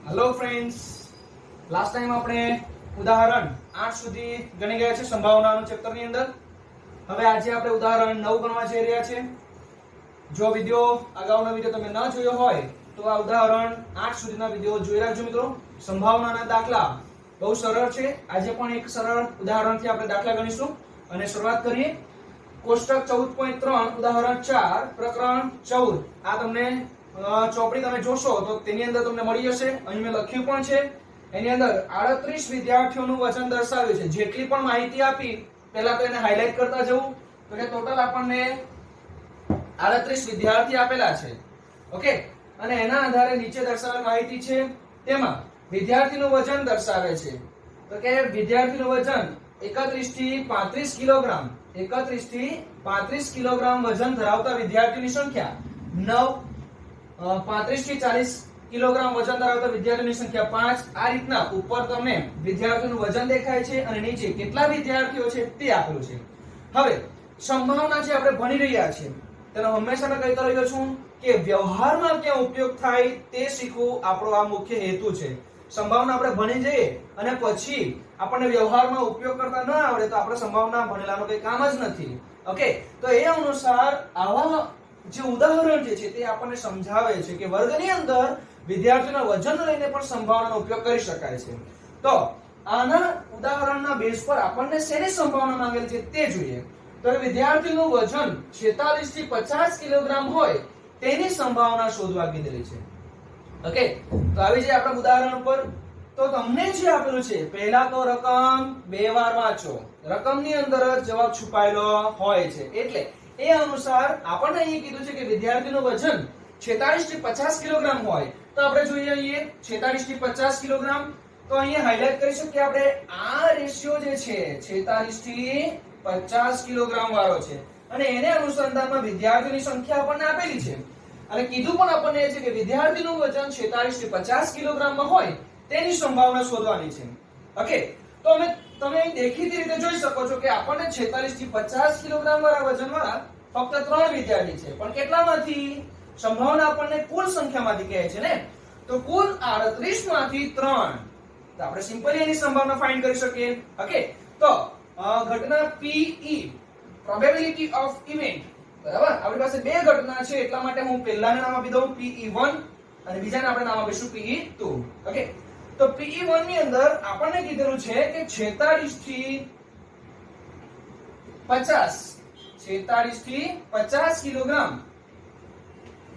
Hello friends, last time આપણે ઉદાહરણ 8 સુધી ગણી ગયા છે સંભાવનાનું ચેપ્ટર ની અંદર. હવે આજે આપણે ઉદાહરણ 9 ગણવા જઈ રહ્યા છે. જો અગાઉનો વિડિયો તમે ન જોયો હોય તો આ ઉદાહરણ 8 સુધીના વિડિયો જોઈ રાખજો મિત્રો. સંભાવનાના દાખલા બહુ સરળ છે. આજે પણ એક સરળ ઉદાહરણથી આપણે દાખલા ગણીશું અને શરૂઆત કરીએ. કોષ્ટક 14.3 ઉદાહરણ 4 પ્રકરણ 14. આ તમને ચોપડી તમે જોશો તો તેની અંદર તમને મળી જશે. અહીં મેં લખ્યું પણ છે. એની અંદર 38 વિદ્યાર્થીઓનું વજન દર્શાવ્યું છે. જેટલી પણ માહિતી આપી પહેલા તો એને હાઇલાઇટ કરતા જવું. તો કે ટોટલ આપણને 38 વિદ્યાર્થી આપેલા છે. ઓકે, અને એના આધારે નીચે દર્શાવેલ માહિતી છે તેમાં વિદ્યાર્થીનું વજન દર્શાવે છે. તો કે વિદ્યાર્થીનું વજન 31 થી 35 કિલોગ્રામ 31 થી 35 કિલોગ્રામ વજન ધરાવતા વિદ્યાર્થીઓની સંખ્યા 9, 35 થી 40 કિલોગ્રામ વજન ધરાવતા વિદ્યાર્થીઓની સંખ્યા 5. આ રીતના ઉપર તમને વિદ્યાર્થીઓનું વજન દેખાય છે અને નીચે કેટલા વિદ્યાર્થીઓ છે તે આપેલું છે. હવે સંભાવના જે આપણે ભણી રહ્યા છીએ તેનો હંમેશા મેં કહેતો રહ્યો છું કે વ્યવહારમાં ક્યાં ઉપયોગ થાય તે શીખવું આપણો આ મુખ્ય હેતુ છે. સંભાવના આપણે ભણી જઈએ અને પછી આપણને વ્યવહારમાં ઉપયોગ કરતા ન આવડે તો આપણે સંભાવના ભણેલાનું કંઈ કામ જ નથી. ઓકે, તો એ અનુસાર આવા જે ઉદાહરણ જે છે તે આપણને સમજાવે છે કે વર્ગની અંદર વિદ્યાર્થીઓના વજન લઈને પણ સંભાવનાનો ઉપયોગ કરી શકાય છે. તો આના ઉદાહરણના બેઝ પર આપણને શેની સંભાવના માંગેલ છે તે જોઈએ. તો વિદ્યાર્થીનું વજન 46 થી 50 કિલોગ્રામ હોય તેની સંભાવના શોધવા કીધેલી છે. ઓકે, તો આવી જાય આપણા ઉદાહરણ પર. તો તમને જે આપેલું છે પહેલા તો રકમ બે વાર વાંચો. રકમની અંદર જ જવાબ છુપાયેલો હોય છે. એટલે એ અનુસાર આપણને અહીં કીધું છે કે વિદ્યાર્થીનું વજન 46 થી 50 કિલોગ્રામ હોય તો આપણે જોઈએ અહીં 46 થી 50 કિલોગ્રામ. તો અહીંયા હાઇલાઇટ કરી શકીએ આપણે આ રેશિયો જે છે 46 થી 50 કિલોગ્રામ વાળો છે અને એને અનુસંધાનમાં વિદ્યાર્થીઓની સંખ્યા આપણને આપેલી છે અને કીધું પણ આપણને એ છે કે વિદ્યાર્થીનું વજન 46 થી 50 કિલોગ્રામમાં હોય તેની સંભાવના શોધવાની છે. ઓકે, તો તમે દેખીતી રીતે જોઈ શકો છો કે આપણને 46 થી 50 કિલોગ્રામ વાળા વજન વાળા ફક્ત 3 વિદ્યાર્થી છે. પણ કેટલામાંથી? સંભાવના આપણને કુલ સંખ્યામાંથી કહે છે ને, તો કુલ 38 માંથી 3. તો આપણે સિમ્પલી એની સંભાવના ફાઇન્ડ કરી શકીએ. ઓકે, તો ઘટના PE પ્રોબેબિલિટી ઓફ ઇવેન્ટ, બરાબર. આપણી પાસે બે ઘટના છે એટલા માટે હું પહેલાને નામ આપી દઉં PE1 અને બીજાને આપણે નામ આપીશું PE2. ઓકે, તો PE1 ની અંદર આપણને કીધેલું છે કે 46 થી 50 કિલોગ્રામ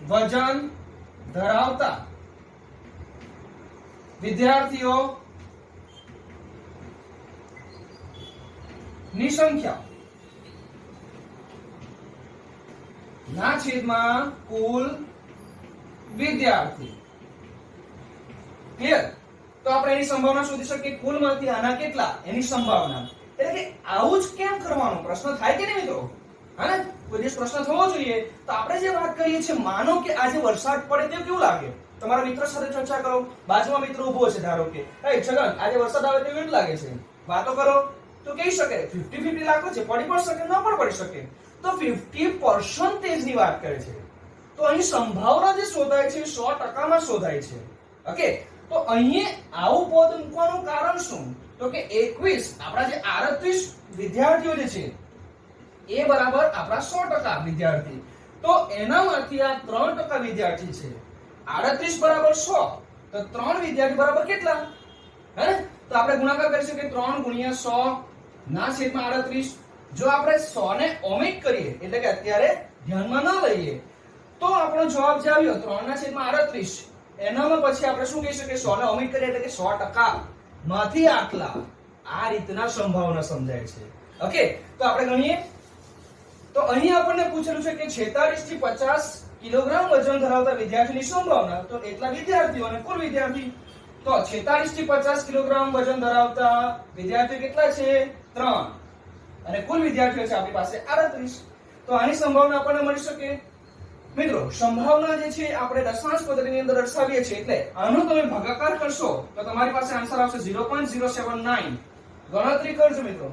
વજન ધરાવતા વિદ્યાર્થીઓ ની સંખ્યા ના છેદમાં કુલ વિદ્યાર્થી. ક્લિયર? તો આપણે એની સંભાવના શોધી શકીએ. કુલમાંથી આના કેટલા એની સંભાવના. એટલે કે આવું જ કેમ કરવાનું પ્રશ્ન થાય કે નહીં મિત્રો? હા ને, કોઈ દિવસ પ્રશ્ન થવો જોઈએ. તો આપણે જે વાત કરીએ છીએ, માનો કે આજે વરસાદ પડે તો કેવું લાગે? તમારા મિત્ર સાથે ચર્ચા કરો. બાજુમાં મિત્ર ઉભો છે, ધારો કે એ છગન આજે વરસાદ આવે તો કેવું લાગે છે? વાતો કરો તો કહી શકે 50-50 લાગે છે, પડી પણ શકે ન પણ પડી શકે. તો 50% ની વાત કરે છે. તો અહીં સંભાવના જે શોધાય છે 100% માં શોધાય છે. ઓકે, તો અહીં આવું પદ મૂકવાનું કારણ શું? તો કે 21 આપણા જે 38 વિદ્યાર્થીઓ જે છે એ બરાબર આપણા 100% વિદ્યાર્થી. તો એનામાંથી આ 3% વિદ્યાર્થી છે. 38 બરાબર 100 તો 3 વિદ્યાર્થી બરાબર કેટલા? હે, તો આપણે ગુણાકાર કરી શકીએ 3 ગુણ્યા 100 ના છેદમાં 38. જો આપણે 100 ને ઓમિટ કરીએ એટલે કે અત્યારે ધ્યાનમાં ન લઈએ તો આપણો જવાબ જે આવ્યો 3 ના છેદમાં 38 એનામાં પછી આપણે શું કહી શકીએ? 100 ને ઓમિટ કરીએ એટલે કે 100% માંથી આટલા. આ રીતના સંભાવના સમજાય છે. ઓકે, તો આપણે ગણીએ. તો અહીં આપણને પૂછેલું છે કે 46 થી 50 કિલોગ્રામ વજન ધરાવતા વિદ્યાર્થીની સંભાવના. તો એટલા વિદ્યાર્થીઓ અને કુલ વિદ્યાર્થી. તો 46 થી 50 કિલોગ્રામ વજન ધરાવતા વિદ્યાર્થીઓ કેટલા છે? 3 અને કુલ વિદ્યાર્થીઓ છે આપણી પાસે 38. તો આની સંભાવના આપણને મળી શકે. મિત્રો, સંભાવના જે છે આપણે દશાંશ પદ્ધતિની અંદર દર્શાવીએ છીએ એટલે આનો તમે ભાગાકાર કરશો તો તમારી પાસે આન્સર આવશે 0.079. ગણતરી કરજો મિત્રો,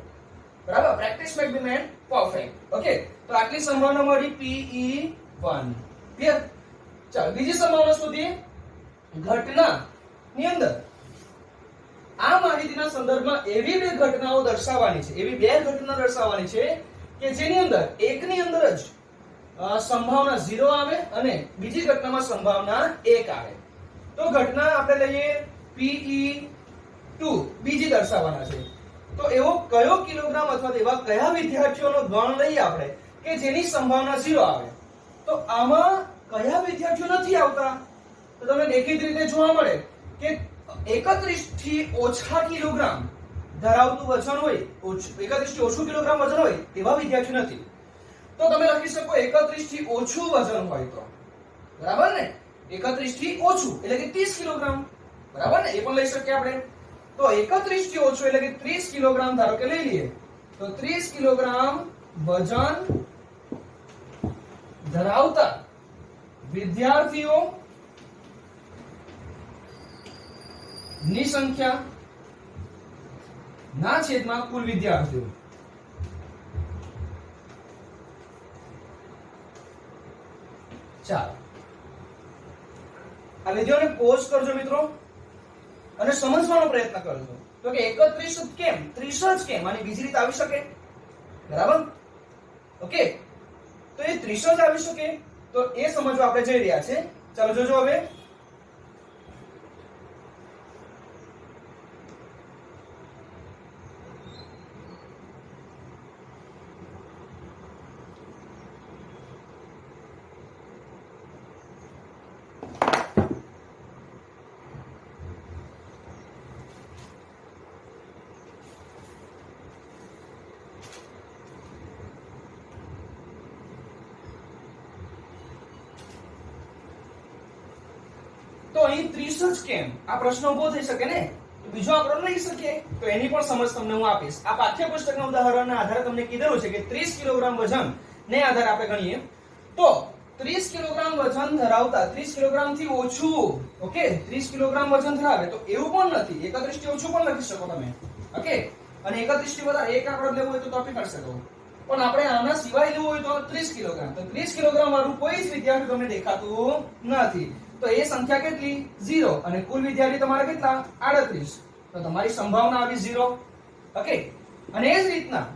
બરાબર. Practice make the main perfect. Okay, તો આટલી સંભાવના મળી PE1. ક્લિયર? ચાલો બીજી સંભાવના શોધીએ. ઘટના ની અંદર આ માહિતીના સંદર્ભમાં એવી બે ઘટનાઓ દર્શાવવાની છે, એવી બે ઘટના દર્શાવવાની છે કે જેની અંદર એકની અંદર જ સંભાવના 0 આવે અને બીજી ઘટનામાં સંભાવના 1 આવે. તો ઘટના આપણે લઈએ PE2 બીજી દર્શાવવાના છે. તો એવો કયો કિલોગ્રામ અથવા એવા કયા વિદ્યાર્થીઓનો ગણ લઈએ આપણે કે જેની સંભાવના 0 આવે. તો આમાં કયા વિદ્યાર્થીઓ નથી આવતા? તો તમને દેખીતી રીતે જોવા મળે કે 31 થી ઓછા કિલોગ્રામ ધરાવતું વજન હોય, 31 થી ઓછું કિલોગ્રામ વજન હોય તેવા વિદ્યાર્થીઓ નથી. તો તમે લખી શકો 31 થી ઓછું વજન હોય તો, બરાબર ને? 31 થી ઓછું એટલે કે 30 કિલોગ્રામ, બરાબર ને? એ પણ લઈ શકીએ આપણે. તો 31 થી ઓછું એટલે કે 30 કિલોગ્રામ ધારો કે લઈ લઈએ. તો 30 કિલોગ્રામ વજન ધરાવતા વિદ્યાર્થીઓ ની સંખ્યા ના છેદમાં કુલ વિદ્યાર્થીઓ. ચાલો આ વિડિયોને પોઝ કરજો મિત્રો અને સમજવાનો પ્રયત્ન કરજો. તો કે 31 કેમ, 30 જ કેમ, આની બીજી રીત આવી શકે? બરાબર, ઓકે. તો એ 30 જ આવી શકે, તો એ સમજવા આપણે જઈ રહ્યા છે. ચાલો જોજો હવે. તો અહીં 30 જ કેમ, આ પ્રશ્ન ઉભો થઈ શકે ને? તો બીજો આંકડો લઈ શકીએ. તો એની પણ સમજ તમને હું આપીશ. આ પાઠ્યપુસ્તકના ઉદાહરણના આધારે તમને કીધેલું છે કે 30 કિલોગ્રામ વજન ને આધારે આપણે ગણીએ તો 30 કિલોગ્રામ વજન ધરાવતા, 30 કિલોગ્રામ થી ઓછું, ઓકે, 30 કિલોગ્રામ વજન ધરાવે તો એવું પણ નથી. 31 થી ઓછું પણ લખી શકો તમે, ઓકે. અને 31 થી વધારે એક આંકડો લેવો હોય તો આપી કાઢી શકો. પણ આપણે આના સિવાય લેવું હોય તો 30 કિલોગ્રામ, તો 30 કિલોગ્રામ વાળું કોઈ જ વિદ્યાર્થી તમને દેખાતું નથી. તો એ સંખ્યા કેટલી? 0. અને કુલ વિદ્યાર્થી તમારે કેટલા? 38. તો તમારી સંભાવના આવી 0, ઓકે. અને એ જ રીતના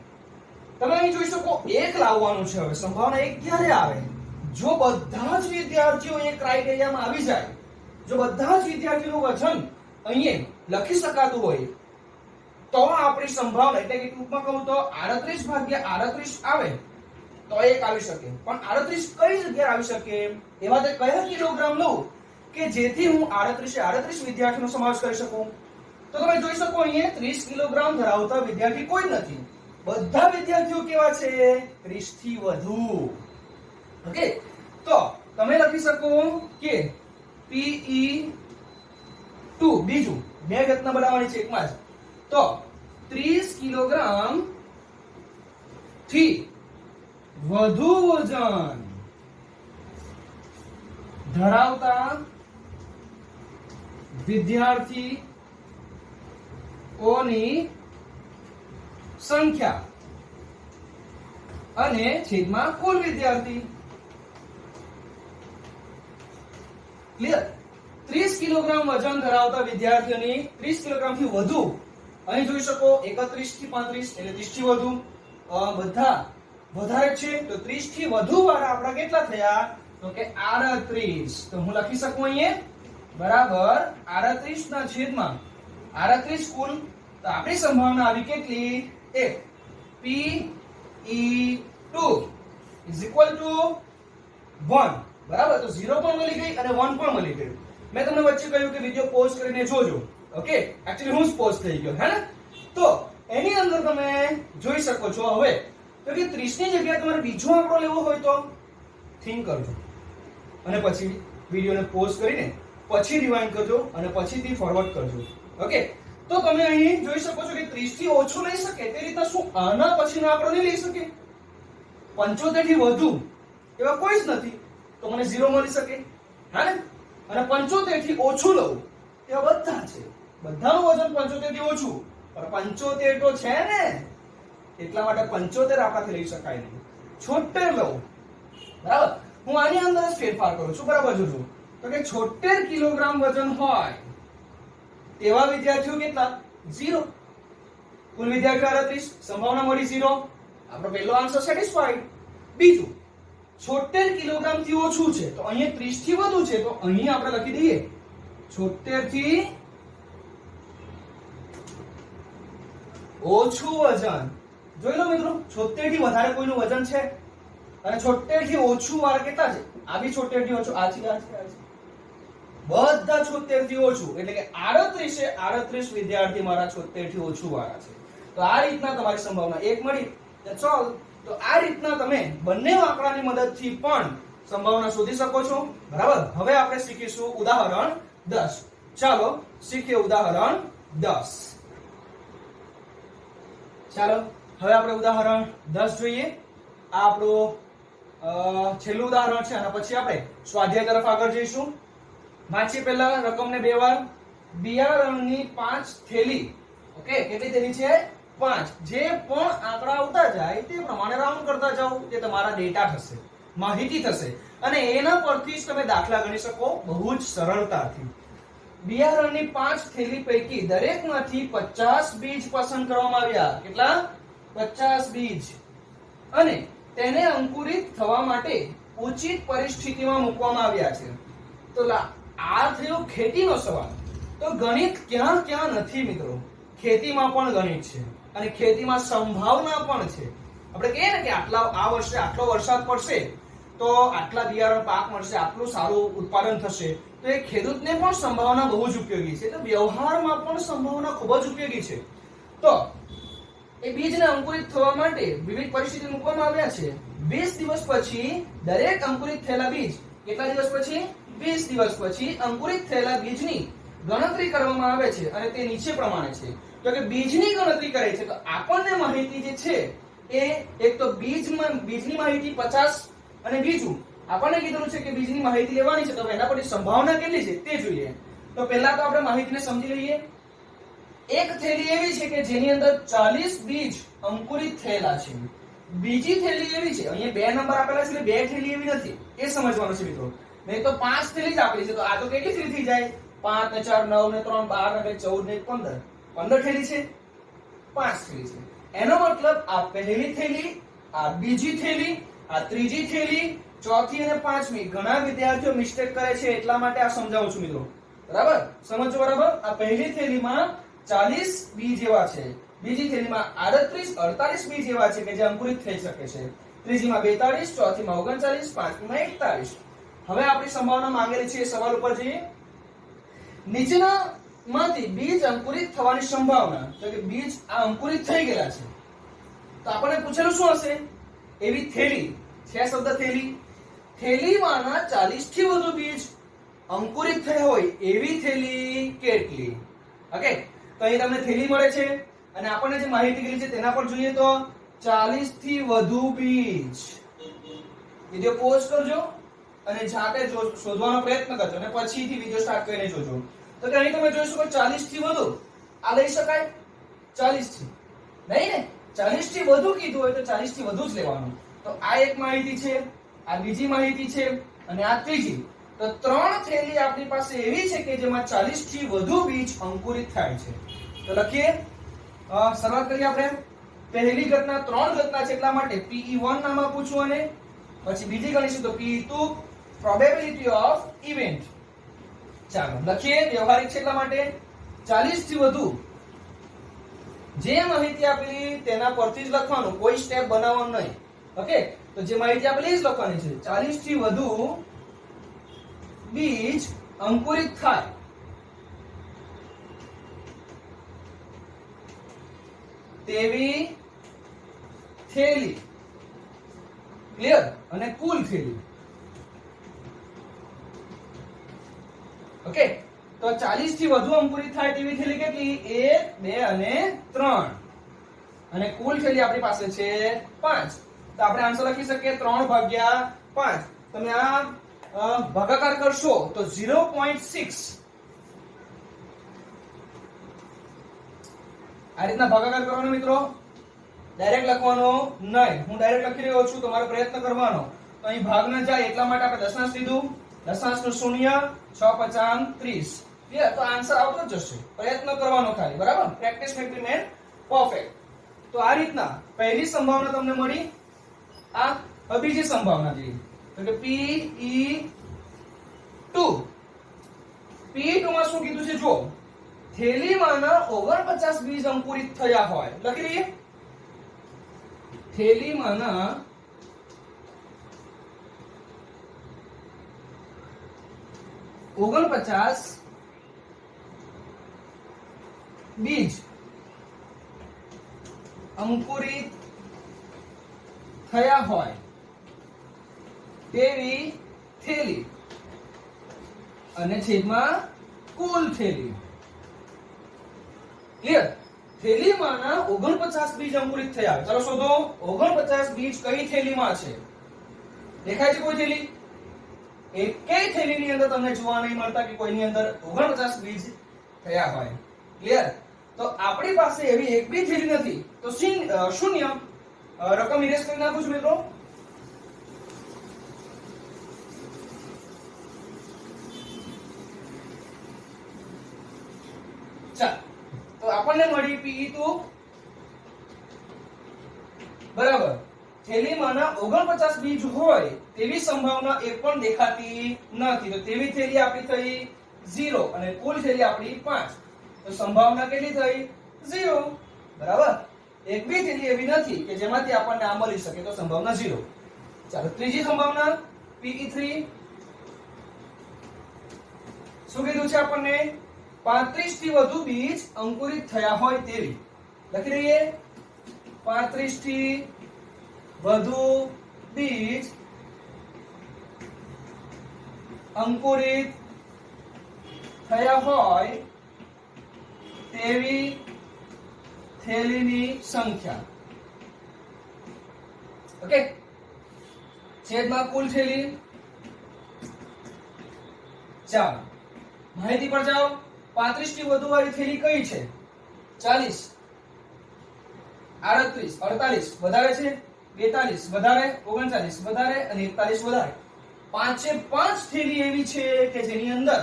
તમે અહીં જોઈ શકો 1 લાવવાનું છે. હવે સંભાવના 1 ક્યારે આવે? જો બધા જ વિદ્યાર્થીઓ એ ક્રાઇટેરિયામાં આવી જાય, જો બધા જ વિદ્યાર્થીઓનું વજન અહીં લખી શકાતું હોય તો આપણી સંભાવના, એટલે કે ટૂંકમાં કહું તો 38 ભાગ્યા 38 આવે તો 1 આવી શકે. પણ 38 કઈ જગ્યાએ આવી શકે? એવા તે કયા કિલોગ્રામ લઉં કે જેથી હું 38 વિદ્યાર્થીનો સમાવેશ કરી શકું? તો તમે જોઈ શકો અહીંયા 30 કિલોગ્રામ ધરાવતા વિદ્યાર્થી કોઈ નથી. બધા વિદ્યાર્થીઓ કેવા છે? 30 થી વધુ, ઓકે. તો તમે લખી શકો કે PE2 બીજું બે ઘટના બનાવવાની છે એકમાં જ. તો 30 કિલોગ્રામ થી વધુ વજન ધરાવતા વિદ્યાર્થીઓની સંખ્યા અને છેદમાં કુલ વિદ્યાર્થી. ક્લિયર? 30 કિલોગ્રામ વજન ધરાવતા વિદ્યાર્થીઓની 30 કિલોગ્રામ થી વધુ, અહીં જોઈ શકો 31 થી 35 એટલે 30 થી વધુ, બધા વધારે છે. તો 30 થી વધુ વાળા આપણા કેટલા થયા? તો કે 38. તો હું લખી શકું અહીંયા બરાબર 38 ના છેદમાં 38 કુલ. તો આપણી સંભાવના આવી કેટલી? 1. PE2 is equal to 1. બરાબર? તો 0 પણ મળી ગઈ અને 1 પણ મળી ગયું. મેં તમને વચ્ચે કહ્યું કે વિડિયો પોઝ કરીને જોજો, ઓકે. એક્ચ્યુઅલી હું જ પોઝ થઈ ગયો, હે ને? તો એની અંદર તમે જોઈ શકો છો હવે તો કે 30 ની જગ્યાએ તમારે બીજો આંકડો લેવો હોય તો થિંક કરજો અને પછી વિડિયોને પોઝ કરીને પછી રિવાઇન્ડ કરજો અને પછીથી ફોરવર્ડ કરજો, ઓકે. તો તમે અહીં જોઈ શકો છો કે 30 થી ઓછું લઈ શકે તે રીતના શું આના પછીનો આંકડો નહીં લઈ શકે? 75 થી વધુ એવા કોઈ જ નથી તો મને 0 મળી શકે, હા ને? અને 75 થી ઓછું લઉં એવા બધા છે, બધાનું વજન 75 થી ઓછું, પણ 75 તો છે ને, એટલા માટે 75 આપણાથી લઈ શકાય નહીં. 76 લઉં, બરાબર? હું આની અંદર જ ફેરફાર કરું છું, બરાબર? જોજો તો કે 76 કિલોગ્રામ વજન હોય તેવા વિદ્યાર્થીઓ કેટલા? 0. કુલ વિદ્યાર્થીઓ 38, સંભાવના મળી 0. આપણો પહેલો આન્સર સેટિસ્ફાઈડ. બીજું 76 કિલોગ્રામ થી ઓછું છે તો અહીંયા 30 થી વધુ છે તો અહીં આપણે લખી દઈએ 76 થી ઓછું વજન. જોઈ લો મિત્રો, 76 થી વધારે કોઈનું વજન છે અને 76 થી ઓછું વાર કેટલા છે? આ બી 76 થી ઓછું, આ છે, બધા 76 થી ઓછું, એટલે કે 38 છે. 38 વિદ્યાર્થી મારા 76 થી ઓછું વાળા છે. તો આ રીતના તમારી સંભાવના 1 મળી. That's all. તો આ રીતના તમે બંને આંકડાની મદદથી પણ સંભાવના શોધી શકો છો. બરાબર. હવે આપણે શીખીશું ઉદાહરણ 10. ચાલો શીખીએ ઉદાહરણ 10. ચાલો હવે આપણે ઉદાહરણ 10 જોઈએ. આ આપણું છેલ્લું ઉદાહરણ છે અને પછી આપણે સ્વાધ્યાય તરફ આગળ જઈશું. વાંચીએ પહેલા રકમને 2 વાર. બિયારણની 5 થેલી. ઓકે, કેટલી થેલી છે? 5. જે પણ આંકડા આવતા જાય તે પ્રમાણે રાઉન્ડ કરતા જાઓ. તે તમારા ડેટા થશે, માહિતી થશે અને એના પરથી જ તમે દાખલા ગણી શકો બહુ જ સરળતાથી. બિયારણની 5 થેલી પૈકી દરેકમાંથી 50 બીજ પસંદ કરવામાં આવ્યા. કેટલા? 50 બીજ. અને તેને અંકુરિત થવા માટે ઉચિત પરિસ્થિતિમાં મૂકવામાં આવ્યા છે. તો આ થયો ખેતીનો સવાલ. તો ગણિત ક્યાં ક્યાં નથી મિત્રો? ખેતીમાં પણ ગણિત છે અને ખેતીમાં સંભાવના પણ છે. આપણે કહીએ ને કે આ વર્ષે આટલો વરસાદ પડશે તો આટલા બિયારણ પાક મળશે, આટલું સારું ઉત્પાદન થશે. તો એ ખેડૂતને પણ સંભાવના બહુ જ ઉપયોગી છે. તો વ્યવહારમાં પણ સંભાવના ખૂબ જ ઉપયોગી છે. તો એ બીજને અંકુરિત થવા માટે વિવિધ પરિસ્થિતિ મૂકવામાં આવ્યા છે. 20 દિવસ પછી દરેક અંકુરિત થયેલા બીજ, કેટલા દિવસ પછી? 20 દિવસ પછી અંકુરિત થયેલા બીજની ગણતરી કરવામાં આવે છે અને તે નીચે પ્રમાણે છે. તો કે બીજની ગણતરી કરે છે. તો આપણને માહિતી જે છે એ એક તો બીજની માહિતી 50 અને બીજું આપણને કીધું છે કે બીજની માહિતી લેવાની છે. તો એના પરથી સંભાવના કેટલી છે તે જોઈએ. તો પહેલા તો આપણે માહિતીને સમજી લઈએ. એક થેલી એવી છે કે જેની અંદર 40 બીજ અંકુરિત થયેલા છે. બીજી થેલી એવી છે, અહીંયા 2 નંબર આપેલા છે એટલે 2 થેલી એવી નથી, એ સમજવાનું છે મિત્રો. નહીં તો 5 થેલી જ આપેલી છે. તો આ તો કેટલી થેલી થઈ જાય? 5 ને 4 9 ને 3 12 ને 14 ને 15 15 થેલી છે, 5 થેલી છે. એનો મતલબ આ પહેલી થેલી, આ બીજી થેલી, આ ત્રીજી થેલી, ચોથી અને પાંચમી. ઘણા વિદ્યાર્થીઓ મિસ્ટેક કરે છે એટલા માટે આ સમજાવું છું મિત્રો. બરાબર? સમજો બરાબર. આ પહેલી થેલીમાં 40 બીજ એવા છે, બીજી થેલીમાં 48 બીજ એવા છે કે જે અંકુરિત થઈ શકે છે, ત્રીજીમાં 42, ચોથીમાં 39, પાંચમીમાં 41. હવે આપણી સંભાવના માંગેલી છે. સવાલ ઉપર જઈએ. નીચેનામાંથી બીજ અંકુરિત થવાની સંભાવના. તો કે બીજ આ અંકુરિત થઈ ગયા છે તો આપણને પૂછેલું શું હશે? એવી થેલી છે, શબ્દ થેલી. થેલીમાંના 40 થી વધુ બીજ અંકુરિત થયા હોય એવી થેલી કેટલી? ઓકે, તો અહીં તમને થેલી મળે છે અને આપણને જે માહિતી મળી છે તેના પર જોઈએ તો 40 થી વધુ બીજ. વિડિયો પોઝ કરજો અને જાતે શોધવાનો પ્રયત્ન કરજો અને પછીથી વિડિયો સ્ટાર્ટ કરીને જોજો. તો કે અહીં તમે જોઈ શકો 40 થી વધુ. આ લઈ શકાય 40 થી? નહીં ને, 40 થી વધુ કીધું હોય તો 40 થી વધુ જ લેવાનું. તો આ એક માહિતી છે, આ બીજી માહિતી છે અને આ ત્રીજી. તો 3 થેલી આપણી પાસે એવી છે કે જેમાં 40 થી વધુ બીજ અંકુરિત થાય છે. તો લખીએ, શરૂઆત કરીએ આપણે. પહેલી ઘટના 3 ઘટના છે એટલા માટે PE1 નામ આપું છું અને પછી બીજી ગણીશું તો PE2 પ્રોબેબિલિટી ઓફ ઇવેન્ટ. ચાલો લખીએ, વ્યવહારિક છે એટલા માટે 40 થી વધુ જે માહિતી આપેલી તેના પરથી જ લખવાનું, કોઈ સ્ટેપ બનાવવાનું નહીં. ઓકે, તો જે માહિતી આપેલી જ લખવાની છે. 40 થી વધુ બીજ અંકુરિત થાય તેવી થેલી. ક્લિયર? અને કુલ થેલી. ઓકે, તો 40 થી વધુ અંકુરિત થાય તેવી થેલી કેટલી? 1 2 અને 3. અને કુલ થેલી આપણી પાસે છે 5. તો આપણે આન્સર લખી શકીએ 3/5. તમે આ ભાગાકાર કરશો તો 0.6. આ રીતના ભાગાકાર કરવાનો મિત્રો. ડાયરેક્ટ લખવાનો નહીં. હું ડાયરેક્ટ લખી રહ્યો છું, તમારે પ્રયત્ન કરવાનો. તો અહીં ભાગ ન જાય એટલા માટે આપણે દશાંશ લીધું. દશાંશનું શૂન્ય, 6 5 30. ક્લિયર? તો આન્સર આવતો જ જશે, પ્રયત્ન કરવાનો ખાલી, બરાબર? Practice make the main perfect. તો આ રીતના પહેલી સંભાવના તમને મળી. આ હવે બીજી સંભાવના જોઈએ તો કે PE2. PE2 માં શું કીધું છે જો, થેલીમાંના 49 બીજ અંકુરિત થયા હોય. લખી દઈએ, થેલીમાંના 49 બીજ અંકુરિત થયા હોય તેવી થેલી અને છેદમાં કુલ થેલી. ક્લિયર? થેલીમાંના 49 બીજ અંકુરિત થયા. ચાલો શોધો 49 બીજ કઈ થેલીમાં છે. દેખાય છે કોઈ થેલી? એકેય થેલીની અંદર તમને જોવા નહીં મળતા કે કોઈની અંદર 49 બીજ થયા હોય. ક્લિયર? તો આપણી પાસે એવી એક બી થેલી નથી, તો શૂન્ય. રકમ ઇરેઝ કરી નાખું છું મિત્રો. ચાલ, તો આપણને મળી PE2 બરાબર. થેલીમાંના 49 બીજ હોય તેવી સંભાવના એક પણ દેખાતી નથી. તો તેવી થેલી આપણી થઈ 0 અને કુલ થેલી આપણી 5. તો સંભાવના કેટલી થઈ? 0. બરાબર? એક બી થેલી એવી નથી કે જેમાંથી આપણને આ મળી શકે, તો સંભાવના 0. ચાલો ત્રીજી સંભાવના PE3. શું કીધું છે આપણને? 35 થી વધુ બીજ અંકુરિત થયા હોય તેવી. લખી દઈએ, 35 થી વધુ બીજ અંકુરિત થયા હોય તેવી થેલીની સંખ્યા. ઓકે, છેદમાં કુલ થેલી. ચાલો માહિતી પર જાઓ. 35 થી વધુ વાળી થેલી કઈ છે? 40, 38, 48 વધારે છે, 42 વધારે, 39 વધારે અને 41 વધારે. 5 થેલી એવી છે કે જેની અંદર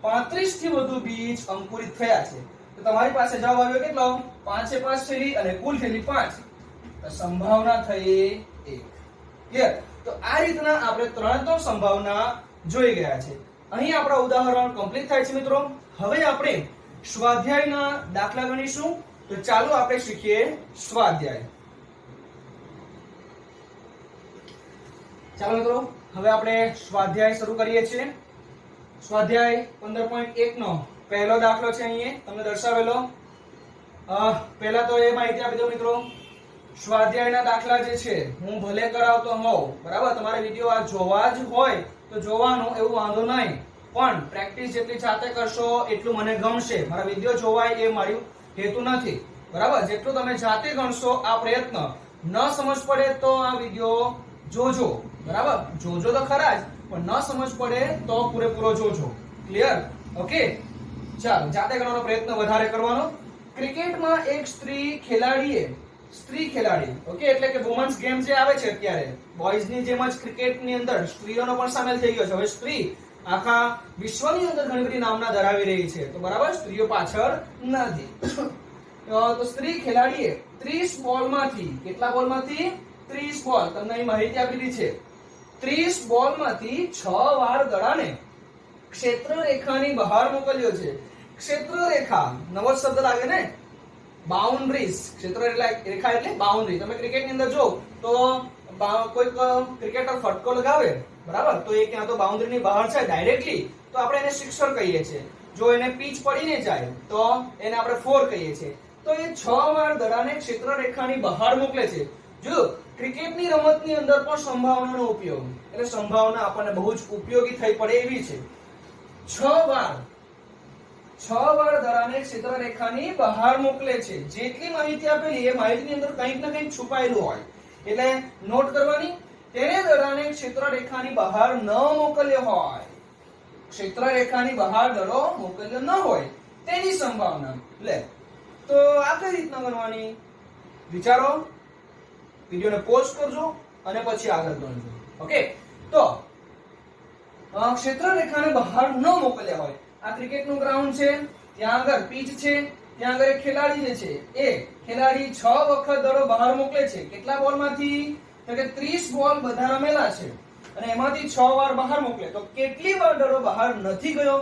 35 થી વધુ બીજ અંકુરિત થયા છે. તો તમારી પાસે જવાબ આવ્યો કેટલો? 5 થેલી અને કુલ થેલી 5. તો સંભાવના થઈ 1. ક્લિયર? તો આ રીતના આપણે 3 સંભાવના જોઈ ગયા છે. અહીં આપણા ઉદાહરણ કમ્પ્લીટ થાય છે મિત્રો. હવે આપણે સ્વાધ્યાયના દાખલા ગણીશું. તો ચાલો આપણે શીખીએ સ્વાધ્યાય. ચાલો મિત્રો, હવે આપણે સ્વાધ્યાય શરૂ કરીએ છીએ. સ્વાધ્યાય 15.1 નો પહેલો દાખલો છે અહીં તમને દર્શાવેલો. પહેલા તો એ માહિતી આપી દઉં મિત્રો, સ્વાધ્યાયના દાખલા જે છે હું ભલે કરાવતો હોઉં, બરાબર, તમારે વિડીયો આ જોવા જ હોય તો જોવાનું, એવું વાંધો નહીં, પણ પ્રેક્ટિસ જેટલી જાતે કરશો એટલું મને ગમશે. મારા વિડીયો જોવાય એ મારું હેતુ નથી, બરાબર? જેટલું તમે જાતે ગણશો આ પ્રયત્ન, ન સમજ પડે તો આ વિડીયો જોજો, બરાબર? જોજો તો ખરા જ, પણ ન સમજ પડે તો પૂરેપૂરો જોજો. ક્લિયર? ઓકે, ચાલો જાતે ગણવાનો પ્રયત્ન વધારે કરવાનો. ક્રિકેટમાં એક સ્ત્રી ખેલાડી, ઓકે, એટલે કે વુમન્સ ગેમ જે આવે છે અત્યારે, બોયઝ ની જેમ જ ક્રિકેટની અંદર સ્ત્રીઓનો પણ સામેલ થઈ ગયો છે. હવે સ્ત્રી આખા વિશ્વની અંદર ઘણી બધી નામના ધરાવી રહી છે, તો બરાબર, સ્ત્રીઓ પાછળ નથી. તો સ્ત્રી ખેલાડીએ 30 બોલમાંથી, કેટલા બોલમાંથી? 30 બોલ. તમને અહીં માહિતી આપેલી છે. 30 બોલમાંથી 6 વાર દડાને ક્ષેત્ર રેખાની બહાર મોકલ્યો છે. ક્ષેત્ર રેખા નવો શબ્દ લાગે ને, બાઉન્ડ્રીઝ. ક્ષેત્ર રેખા એટલે બાઉન્ડ્રી. તમે ક્રિકેટની અંદર જો તો કોઈ ક્રિકેટર ફટકો લગાવે, બરાબર, તો એ ક્યાં તો બાઉન્ડ્રીની બહાર છે ડાયરેક્ટલી, તો આપણે એને સિક્સર કહીએ છીએ. જો એને પીચ પડીને જાય તો એને આપણે 4 કહીએ છીએ. તો એ 6 વાર દડાને ક્ષેત્ર રેખાની બહાર મોકલે છે. જો ક્રિકેટની રમતની અંદર પણ સંભાવનાનો ઉપયોગ, એટલે સંભાવના આપણને બહુ જ ઉપયોગી થઈ પડે એવી છે. 6 વાર દડાને ક્ષેત્ર રેખાની બહાર મોકલે છે. જેટલી માહિતી આપેલી એ માહિતીની અંદર કંઈક ને કંઈક છુપાયેલું હોય, એટલે નોટ કરવાની. તેને દડાને ક્ષેત્ર રેખાની બહાર ન મોકલ્યો હોય, ક્ષેત્ર રેખાની બહાર દડો મોકલ્યો ન હોય તેની સંભાવના. લે, તો આ કઈ રીતના ગણવાની? વિચારો, વિડિયોને પોઝ કરજો અને પછી આગળ ગણજો. ઓકે, તો ક્ષેત્ર રેખાને બહાર ન મોકલ્યા હોય, આ ક્રિકેટનું ગ્રાઉન્ડ છે, ત્યાં આગળ પીચ છે, ત્યાં આગળ એક ખેલાડી જે છે એ ખેલાડી 6 વખત દડો બહાર મોકલે છે. કેટલા બોલમાંથી? તો કે 30 બોલ બધા રમેલા છે અને એમાંથી 6 વાર બહાર મોકલે. તો કેટલી વાર દડો બહાર નથી ગયો?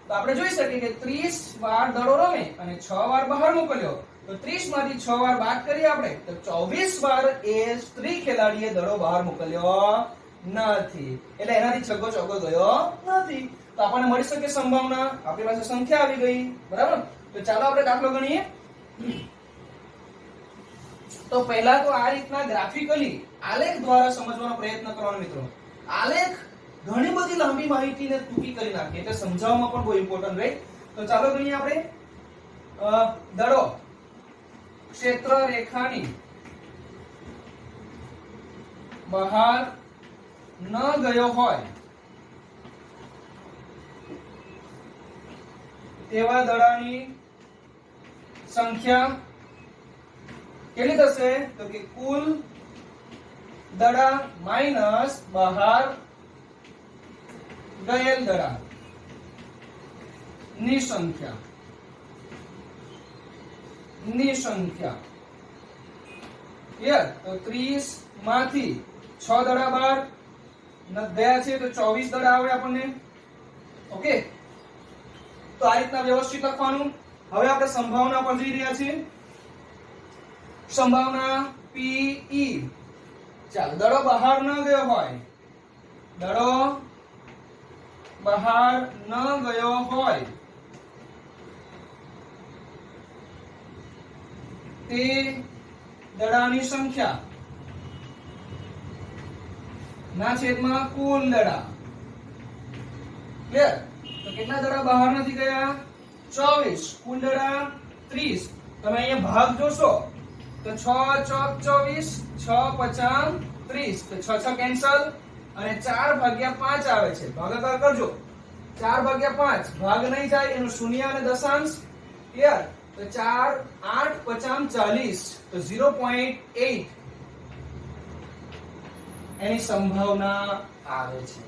તો આપણે જોઈ શકીએ કે 30 વાર દડો રમે અને 6 વાર બહાર મોકલ્યો, તો 30 માંથી 6 વાર બાદ કરીએ આપણે તો 24 વાર એ સ્ત્રી ખેલાડીએ દડો બહાર મોકલ્યો નથી. એટલે એનાથી છગ્ગો ચોગ્ગો ગયો નથી. તો આપણને મળી શકે સંભાવના. આપણી પાસે સંખ્યા આવી ગઈ, બરાબર? તો ચાલો આપણે દાખલો ગણીએ. તો પહેલા તો આ રીતના ગ્રાફિકલી આલેખ દ્વારા સમજવાનો પ્રયત્ન કરવાનો મિત્રો. આલેખ ઘણી બધી લાંબી માહિતીને ટૂંકી કરી નાખે એટલે સમજાવવામાં પણ બહુ ઇમ્પોર્ટન્ટ રહે. તો ચાલો ગણીએ આપણે. દડો ક્ષેત્ર રેખાની બહાર ન ગયો હોય તેવા દડાની સંખ્યા કેટલી થશે? તો કે કુલ દડા માઈનસ બહાર ગયેલ દડા ની સંખ્યા. ક્લિયર? તો 30 માંથી 6 દડા બહાર ગયા છે તો 24 દડા આવે આપણને. ઓકે, તો આ રીતના વ્યવસ્થિત લખવાનું. હવે આપણે સંભાવના પર જઈ રહ્યા છીએ. સંભાવના PE. ચાલો, દડો બહાર ન ગયો હોય, દડો બહાર ન ગયો હોય તે દડાની સંખ્યા ના છેદમાં કુલ દડા. ક્લિયર? તો કેટલા દડા બહાર નથી ગયા? 24. કુલ દડા 30. તમે અહીંયા ભાગ જોશો તો 6 ચોક 24, 6 પચામ 30, તો 6 6 કેન્સલ અને 4 ભાગ્યા 5 આવે છે. ભાગાકાર કરજો. 4 ભાગ્યા 5 ભાગ નહીં જાય, એનું શૂન્ય અને દશાંશ. ક્લિયર? તો 4 8 પચામ 40, તો 0.8 એની સંભાવના આવે છે.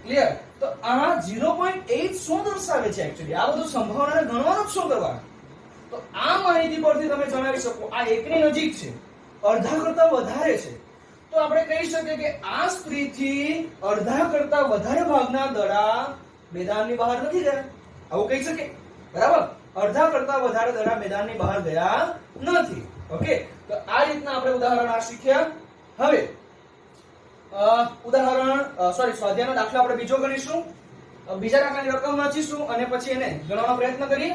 ક્લિયર? તો આ 0.8 શું દર્શાવે છે? એક્ચ્યુઅલી આ બધું સંભાવનાને ગણવાનું શું કરવાનું? તો આ માહિતી પરથી તમે જણાવી શકો આ એકની નજીક છે, અડધા કરતા વધારે છે, તો આપણે કહી શકીએ કે આ સ્ત્રીથી અડધા કરતા વધારે ભાગના દડા મેદાનની બહાર નથી ગયા. આવું કહી શકીએ, બરાબર? અડધા કરતા વધારે દડા મેદાનની બહાર ગયા નથી. ઓકે, તો આ રીતના આપણે ઉદાહરણ આ શીખ્યા. હવે સ્વાધ્યાયનો દાખલો આપણે બીજો ગણીશું. બીજા દાખલાની રકમ વાંચીશું અને પછી એને ગણવાનો પ્રયત્ન કરીએ.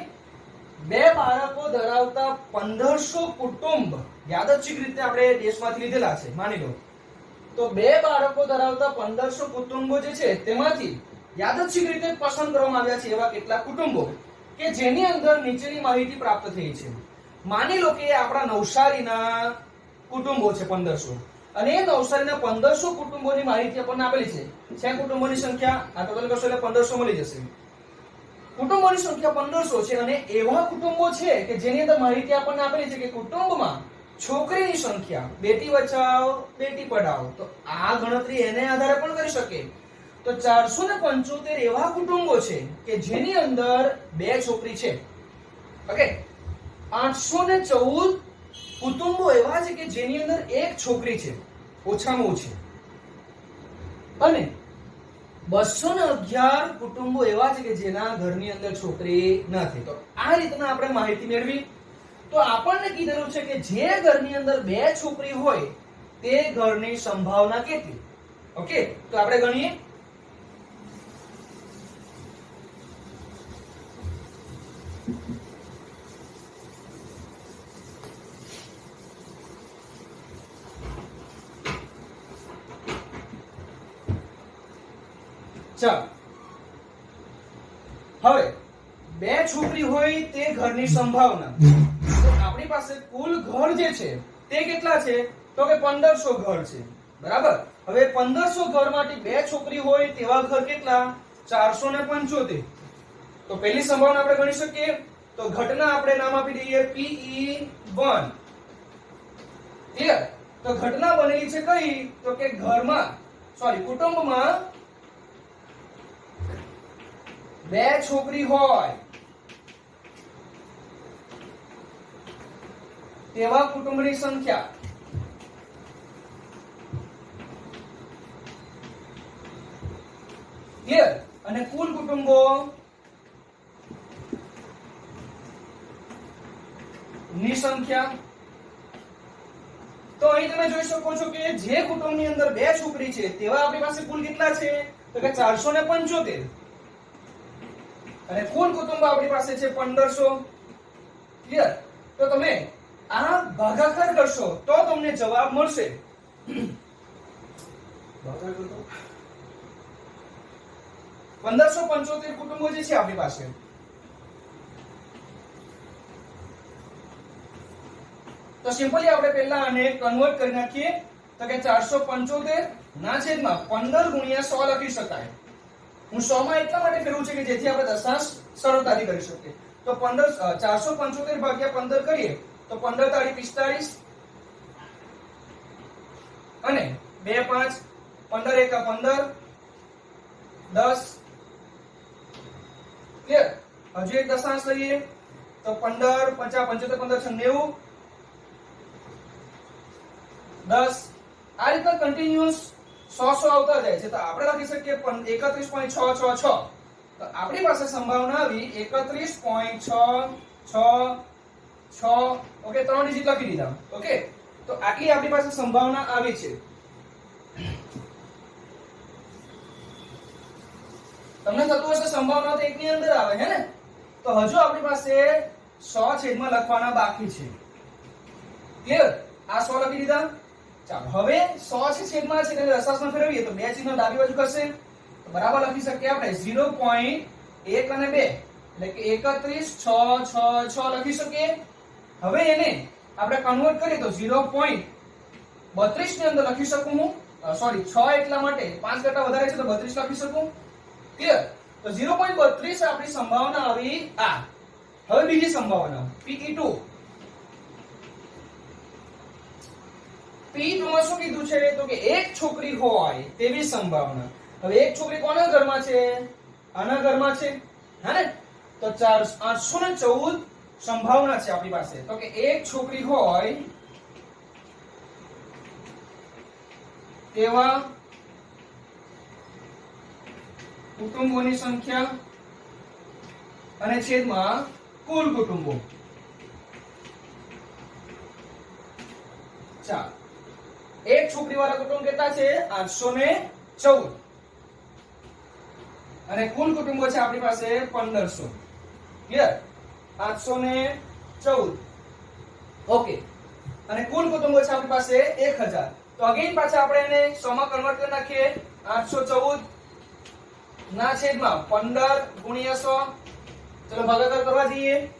2 બાળકો ધરાવતા 1500 કુટુંબ યાદચ્છિક રીતે આપણે દેશમાંથી લીધેલા છે, માની લો. તો 2 બાળકો ધરાવતા 1500 કુટુંબો જે છે તેમાંથી યાદચ્છિક રીતે પસંદ કરવામાં આવ્યા છે એવા કેટલાક કુટુંબો કે જેની અંદર નીચેની માહિતી પ્રાપ્ત થઈ છે. માની લો કે આપણા નવસારીના કુટુંબો છે 1500 અને એ નવસારીના 1500 કુટુંબોની માહિતી આપણને આપેલી છે. છે કુટુંબોની સંખ્યા આ ટોટલ કરશો એટલે 1500 મળી જશે. કુટુંબોની સંખ્યા 1500 છે અને એવા કુટુંબો છે કે જેની અંદર માહિતી આપણને આપેલી છે કે કુટુંબમાં છોકરીની સંખ્યા, બેટી બચાવો બેટી પઢાઓ, તો આ ગણતરી એને આધારે પણ કરી શકે. તો 475 એવા કુટુંબો છે કે જેની અંદર 2 છોકરી છે. ઓકે, 814 કુટુંબો એવા છે કે જેની અંદર 1 છોકરી છે, ઓછામાં ઓછી, અને 211 કુટુંબો એવા છે કે જેના ઘરની અંદર છોકરી નથી. તો આ રીતના આપણે માહિતી મેળવી. તો આપણને કીધેલું છે કે જે ઘરની અંદર 2 છોકરી હોય તે ઘરની સંભાવના કેટલી. ઓકે, તો આપણે ગણીએ. ચાલો, હવે 2 છોકરી હોય તે ઘરની સંભાવના. તો આપણી પાસે કુલ ઘર જે છે તે કેટલા છે? તો કે 1500 ઘર છે, બરાબર? હવે 1500 ઘરમાંથી 2 છોકરી હોય તેવા ઘર કેટલા? 475. તો પહેલી સંભાવના આપણે ગણી શકીએ. તો ઘટના આપણે નામ આપી દઈએ PE1. ક્લિયર? તો ઘટના બનેલી છે કઈ? તો કે ઘરમાં કુટુંબમાં બે છોકરી હોય તેવા કુટુંબની સંખ્યા ક્લિયર અને કુલ કુટુંબો ની સંખ્યા તો અહીં તમે જોઈ શકો છો કે જે કુટુંબની અંદર બે છોકરી છે તેવા આપણી પાસે કુલ કેટલા છે તો કે 475 અને કુલ કુટુંબ આપણી પાસે છે 1500 ક્લિયર તો તમે આ ભાગાકાર કરશો તો તમને જવાબ મળશે ભાગાકાર કરો 1575 કુટુંબો જે છે આપણી પાસે તો સિમ્પલી આપણે પહેલા આને કન્વર્ટ કરી નાખીએ તો કે 475 ના છેદમાં 15 ગુણ્યા 100 લખી શકાય હું 100 માં એટલા માટે ફેરવું છે કે જેથી આપણે દશાંશ સરળતાથી કરી શકીએ તો 475 ભાગ્યા 15 કરીએ તો 15 તાળી 45 અને 2 5 15 એકા 15 10 ક્લિયર હજુ એક દશાંશ લઈએ તો 15 50 75 15 90 10 આ રીતના કન્ટિન્યુઅસ 100 આવતા જાય છે તો આપણે લખી શકીએ 31.666 તો આપણી પાસે સંભાવના આવી 31.666 ઓકે 3 ડિજિટ લખી દીધા ઓકે તો આટલી આપણી પાસે સંભાવના આવી છે તમને થતું હશે સંભાવના તો એકની અંદર આવે હે ને તો હજુ આપણી પાસે 100 છેદમાં લખવાના બાકી છે ક્લિયર આ 100 લખી દીધા ચાલો હવે 100 છે છેદમાં છે એટલે દશાંશમાં ફેરવીએ તો બે ચિહ્નો ડાબી બાજુ કરશે તો બરાબર લખી શકીએ આપણે 0.1 અને 2 એટલે કે 31.666 લખી શકીએ હવે એને આપણે કન્વર્ટ કરીએ તો 0.32 ની અંદર લખી શકું હું સોરી 6 એટલા માટે 5 કરતા વધારે છે તો 32 લખી શકું ક્લિયર તો 0.32 આપણી સંભાવના આવી આ હવે બીજી સંભાવના PE2 P2 માં શું કીધું છે તો કે એક છોકરી હોય તેવી સંભાવના હવે એક છોકરી કોના ઘરમાં છે આના ઘરમાં છે હે ને તો 814 સંભાવના છે આપણી પાસે તો કે એક છોકરી હોય તેવા કુટુંબોની સંખ્યા અને છેદમાં કુલ કુટુંબો ચાલો એક છોકરી વાળા કુટુંબ કેટલા છે 814 અને કુલ કુટુંબો છે આપણી પાસે 1500 ક્લિયર 814 ઓકે અને કુલ કુટુંબો છે આપણી પાસે 1000 તો અગેન પાછા આપણે એને 100 માં કન્વર્ટ કરી નાખીએ 814 ના છેદમાં 15 ગુણ્યા 100 ચલો ભાગાકાર કરવા જઈએ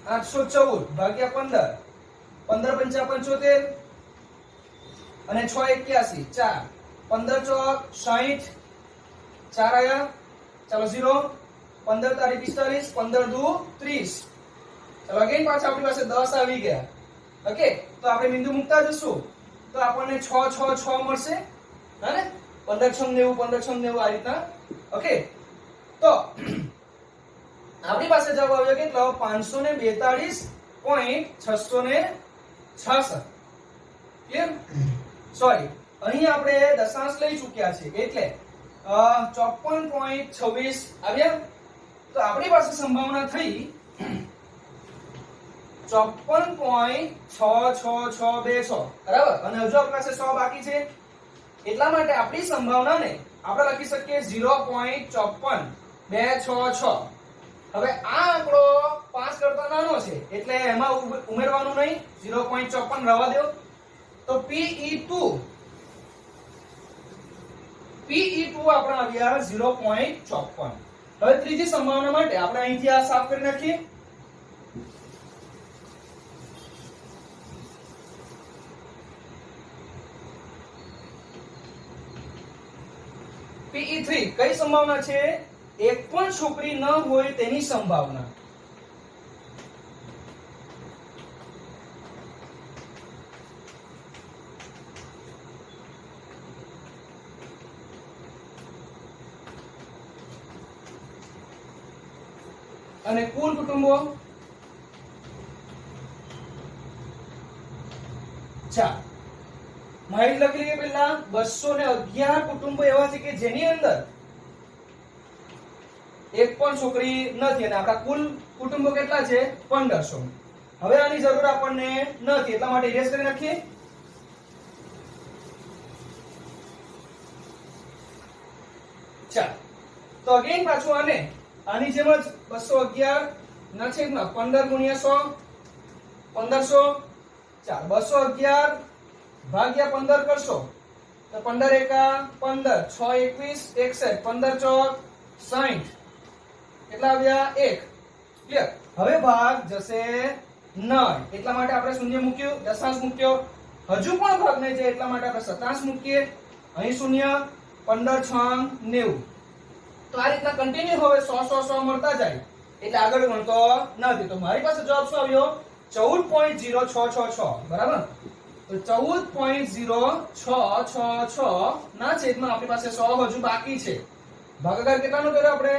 814 ભાગ્યા 15 15 5 75 અને 6 81 4 15 ચોક 60 4 આયા ચાલો 0 15 તારીખ 45 15 દુ 30 ચાલો અગેન પાછા આપણી પાસે 10 આવી ગયા ઓકે તો આપણે બિંદુ મૂકતા જશું તો આપણને 6 6 6 મળશે હે ને 15 6 90 15 6 90 આ રીતના ઓકે તો આપણી પાસે જવાબ આવ્યો કેટલો 542.666 ક્લિયર સોરી અહીં આપણે દશાંશ લઈ ચૂક્યા છે એટલે 54.26 આવ્યા તો આપણી પાસે સંભાવના થઈ 54.66626 બરાબર અને હજુ આપણી પાસે 100 બાકી છે એટલા માટે આપણી સંભાવનાને આપણે લખી શકીએ 0.54266 હવે આ આંકડો 5 કરતા નાનો છે એટલે એમાં ઉમેરવાનું નહીં 0.54 રહેવા દો તો PE2 આપણે આવ્યા 0.54 હવે ત્રીજી સંભાવના માટે આપણે અહીંથી આ સાફ કરી નાખીએ PE3 કઈ સંભાવના છે એક પણ છોકરી ન હોય તેની સંભાવના અને કુલ કુટુંબો 4. માહિતી લખી લઈએ પહેલા 211 કુટુંબો એવા છે કે જેની અંદર એક પણ છોકરી નથી અને આપણા કુલ કુટુંબો કેટલા છે 1500. હવે આની જરૂર આપણને નથી એટલા માટે ઇરેઝ કરી નાખીએ. ચાલો તો અગેન પાછું આની જેમ જ 211 ના છેદમાં 15 ગુણ્યા 100 1500. ચાલો 211 ભાગ્યા 15 કરશો તો 15 એકા 15 6 21 61 15 ચોક 60 કેટલા આવ્યા 1. ક્લિયર. હવે ભાગ જશે નહીં એટલા માટે આપણે શૂન્ય મૂક્યું, દશાંશ મૂક્યો. હજુ પણ ભાગ નહીં જાય એટલા માટે આપણે શતાંશ મૂકીએ. અહીં શૂન્ય 15 6 90. તો આ રીતના કન્ટિન્યુ હવે 100 100 100 મળતા જાય એટલે આગળ ગણતો નથી. તો મારી પાસે જવાબ શું આવ્યો 14.0666 બરાબર. તો 14.0666 ના છેદમાં આપણી પાસે 100 હજુ બાકી છે. ભાગાકાર કેટલાનો કર્યો આપણે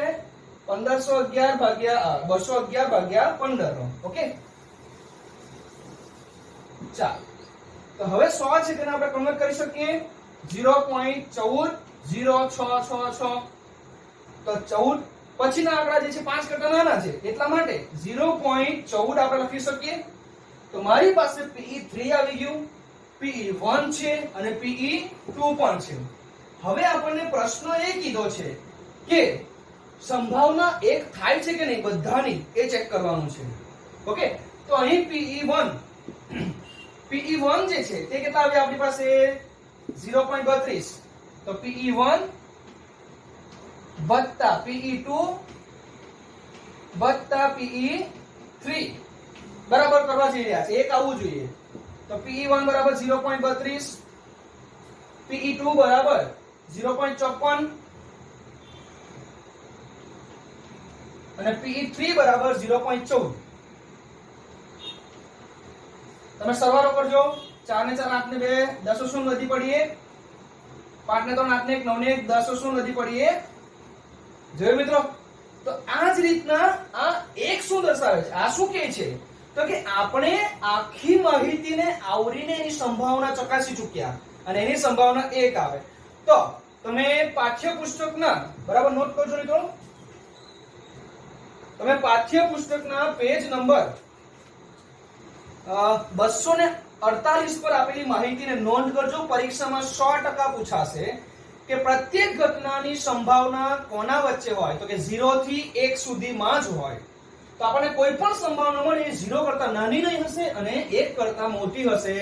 1511 ભાગ્યા 211 ભાગ્યા 15 નો. ઓકે ચાલો તો હવે 100 છે તેને આપણે કન્વર્ટ કરી શકીએ 0.140666. તો 14 પછીના આંકડા જે છે 5 કરતા નાના છે એટલા માટે 0.14 આપણે લખી શકીએ. તો મારી પાસે PE3 આવી ગયું, PE1 છે અને PE2 પણ છે. હવે આપણને પ્રશ્ન એ કીધો છે કે સંભાવના એક થાય છે કે નહીં બધાની એ ચેક કરવાનું છે. ઓકે તો અહીં PE1 જે છે તે કેટલા આવ્યા આપણી પાસે 0.32. તો PE1 વત્તા PE2 વત્તા PE3 બરાબર કરવા જઈ રહ્યા છે. એક આવવું જોઈએ. તો PE1 બરાબર 0.32, PE2 બરાબર 0.54 અને PE3 બરાબર 0.14. તમે સરવાળો કરજો. 4 ને 4 8 ને 2 10 શૂન્ય વધી પડીએ. 5 ને 3 8 ને 1 9 ને 1 10 શૂન્ય વધી પડીએ. જોયું મિત્રો. તો આ જ રીતના આ એક શું દર્શાવે છે, આ શું કહે છે તો કે આપણે આખી માહિતીને આવરીને એની સંભાવના ચકાસી ચૂક્યા અને એની સંભાવના 1 આવે. તો તમે પાઠ્યપુસ્તકના બરાબર નોટ કરજો મિત્રો. તમે પાઠ્યપુસ્તકના પેજ નંબર 248 પર આપેલી માહિતીને નોંધ કરજો. પરીક્ષામાં 100% પૂછાશે કે પ્રત્યેક ઘટનાની સંભાવના કોના વચ્ચે હોય તો કે 0 થી 1 સુધીમાં જ હોય. તો આપણને કોઈ પણ સંભાવના મળે એ 0 કરતા નાની નહીં હશે અને 1 કરતા મોટી હશે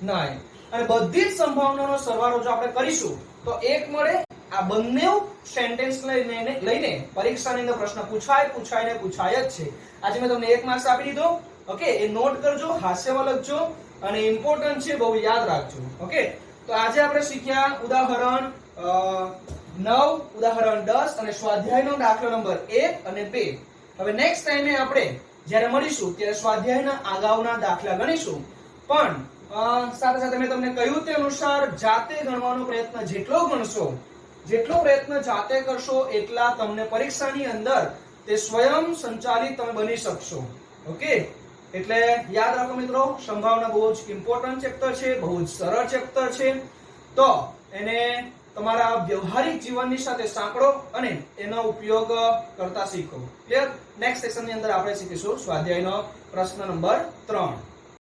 નહીં. અને બધી જ સંભાવનાનો સરવાળો જો આપણે કરીશું તો 1 મળે. આ બંને સેન્ટેન્સ લઈને પરીક્ષાની અંદર પ્રશ્ન પૂછાય જ છે. આજે મેં તમને 1 માર્ક્સ આપી દીધો. ઓકે એ નોટ કરજો, હાસ્યમાં લખજો અને ઇમ્પોર્ટન્ટ છે, બહુ યાદ રાખજો. ઓકે તો આજે આપણે શીખ્યા ઉદાહરણ 9, ઉદાહરણ 10 અને સ્વાધ્યાયનો દાખલો નંબર 1 અને 2. હવે નેક્સ્ટ ટાઈમે આપણે જ્યારે મળીશું ત્યારે સ્વાધ્યાયના અગાઉના દાખલા ગણીશું. પણ સાથે સાથે મેં તમને કહ્યું તે અનુસાર જાતે ગણવાનો પ્રયત્ન જેટલો પ્રયત્ન જાતે કરશો એટલા તમને પરીક્ષાની અંદર તે સ્વયં સંચાલિત તમે બની શકશો. ઓકે એટલે યાદ રાખો મિત્રો, સંભાવના બહુ જ ઇમ્પોર્ટન્ટ ચેપ્ટર છે, બહુ જ સરળ ચેપ્ટર છે. તો એને તમારા વ્યવહારિક જીવનની સાથે સાંકળો અને એનો ઉપયોગ કરતા શીખો. ક્લિયર. નેક્સ્ટ સેશનની અંદર આપણે શીખીશું સ્વાધ્યાયનો પ્રશ્ન નંબર 3.